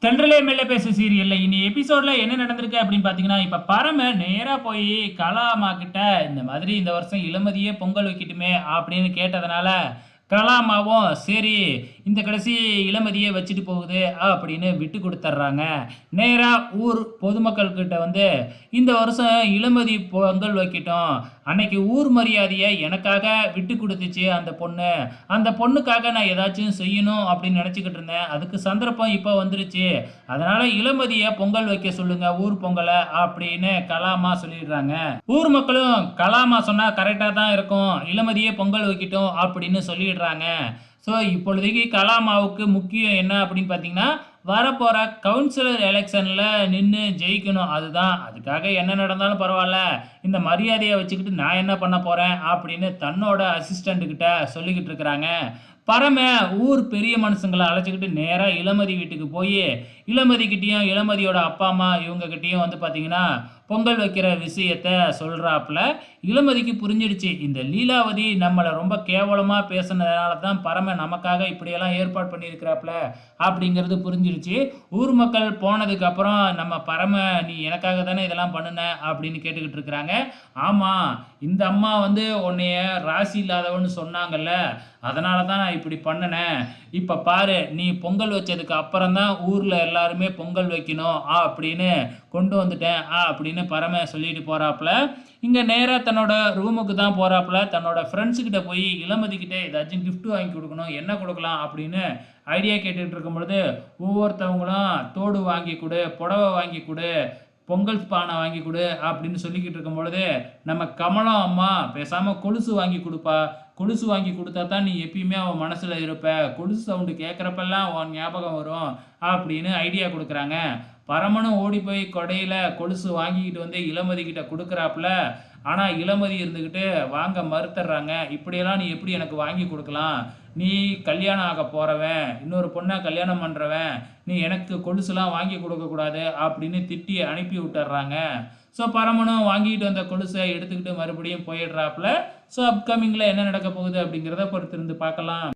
தென்றலே மெல்ல பேசு சீரியல்ல இனி எபிசோட்ல என்ன நடந்திருக்கு அப்படின்னு பாத்தீங்கன்னா, இப்ப பரம நேரா போய் கலாம்மா கிட்ட இந்த மாதிரி இந்த வருஷம் இளமதியே பொங்கல் வைக்கட்டுமே அப்படின்னு கேட்டதுனால, கலாம்மாவும் சரி இந்த கடைசி இளமதியே வச்சுட்டு போகுது அப்படின்னு விட்டு குடுத்துர்றாங்க. நேரா ஊர் பொதுமக்கள் கிட்ட வந்து இந்த வருஷம் இளமதி பொங்கல் வைக்கட்டும். அன்னைக்கு ஊர் மரியாதைய எனக்காக விட்டு குடுத்துச்சு அந்த பொண்ணு. அந்த பொண்ணுக்காக நான் ஏதாச்சும் செய்யணும் அப்படின்னு நெனச்சுக்கிட்டு இருந்தேன். அதுக்கு சந்தர்ப்பம் இப்ப வந்துருச்சு. அதனால இளமதிய பொங்கல் வைக்க சொல்லுங்க ஊர் பொங்கல அப்படின்னு கலாமா சொல்லிடுறாங்க. ஊர் மக்களும் கலாமா சொன்னா கரெக்ட்டா தான் இருக்கும். இளமதியே பொங்கல் வைக்கட்டும் அப்படின்னு சொல்லிடுறாங்க. ஸோ இப்பொழுதைக்கு கலாமாவுக்கு முக்கியம் என்ன அப்படின்னு பார்த்தீங்கன்னா, வரப்போற கவுன்சிலர் எலெக்ஷன்ல நின்னு ஜெயிக்கணும். அதுதான். அதுக்காக என்ன நடந்தாலும் பரவால்ல. இந்த மரியாதைய வச்சுக்கிட்டு நான் என்ன பண்ண போறேன் அப்படின்னு தன்னோட அசிஸ்டன்ட் கிட்ட சொல்லிக்கிட்டு இருக்கிறாங்க. பரம ஊர் பெரிய மனுஷங்கள அழைச்சுக்கிட்டு நேரா இளமதி வீட்டுக்கு போயி, இளமதிகிட்டயும், இளமதியோட அப்பா, அம்மா இவங்க கிட்டயும் வந்து பார்த்தீங்கன்னா, பொங்கல் வைக்கிற விஷயத்த சொல்றாப்புல. இளமதிக்கு புரிஞ்சிடுச்சு. இந்த லீலாவதி நம்மள ரொம்ப கேவலமா பேசுனதுனால தான் பரம நமக்காக இப்படியெல்லாம் ஏற்பாடு பண்ணியிருக்கிறாப்புல அப்படிங்கிறது புரிஞ்சிடுச்சு. ஊர் மக்கள் போனதுக்கு அப்புறம் நம்ம பரம நீ எனக்காக தானே இதெல்லாம் பண்ணுன அப்படின்னு கேட்டுக்கிட்டு இருக்கிறாங்க. ஆமா, இந்த அம்மா வந்து உன்னைய ராசி இல்லாதவன்னு சொன்னாங்கல்ல. அதனால தான் நான் இப்படி பண்ணுனேன். இப்ப பாரு, நீ பொங்கல் வச்சதுக்கு அப்புறம் தான் ஊர்ல எல்லாருமே பொங்கல் வைக்கணும் அப்படின்னு கொண்டு வந்துட்டேன் அப்படின்னு பரம சொல்லிட்டு போறாப்புல. இங்க நேரா தன்னோட ரூமுக்கு தான் போறாப்புல. தன்னோட ஃப்ரெண்ட்ஸ் கிட்ட போய் இளமதி கிட்ட ஏதாச்சும் கிஃப்ட் வாங்கி குடுக்கணும். என்ன குடுக்கலாம் அப்படின்னு ஐடியா கேட்டுட்டு இருக்கும் பொழுது, ஒவ்வொருத்தவங்களும் தோடு வாங்கி குடு, புடவ வாங்கி குடு, பொங்கல் பானை வாங்கி குடு அப்படின்னு சொல்லிக்கிட்டு இருக்கும் பொழுது, நம்ம கமலம் அம்மா பேசாம கொலுசு வாங்கி குடுப்பா. கொலுசு வாங்கி குடுத்தா தான் நீ எப்பயுமே அவ மனசுல இருப்ப. கொலுசு சவுண்ட் கேட்கிறப்பெல்லாம் உன் ஞாபகம் வரும் அப்படின்னு ஐடியா குடுக்குறாங்க. பரமனும் ஓடி போய் கொடையில கொலுசு வாங்கிக்கிட்டு வந்து இளமதி கிட்ட குடுக்குறாப்புல. ஆனா இளமதி இருந்துகிட்டு வாங்க மறுத்துடுறாங்க. இப்படியெல்லாம் நீ எப்படி எனக்கு வாங்கி குடுக்கலாம்? நீ கல்யாணம் ஆக போறவன், இன்னொரு பொண்ண கல்யாணம் பண்றவன், நீ எனக்கு கொலுசுலாம் வாங்கி குடுக்கக்கூடாது அப்படின்னு திட்டி அனுப்பி விட்டுர்றாங்க. ஸோ பரமனும் வாங்கிட்டு வந்த கொலுச எடுத்துக்கிட்டு மறுபடியும் போயிடுறாப்புல. ஸோ அப்கமிங்ல என்ன நடக்க போகுது அப்படிங்கிறத பொறுத்திருந்து பார்க்கலாம்.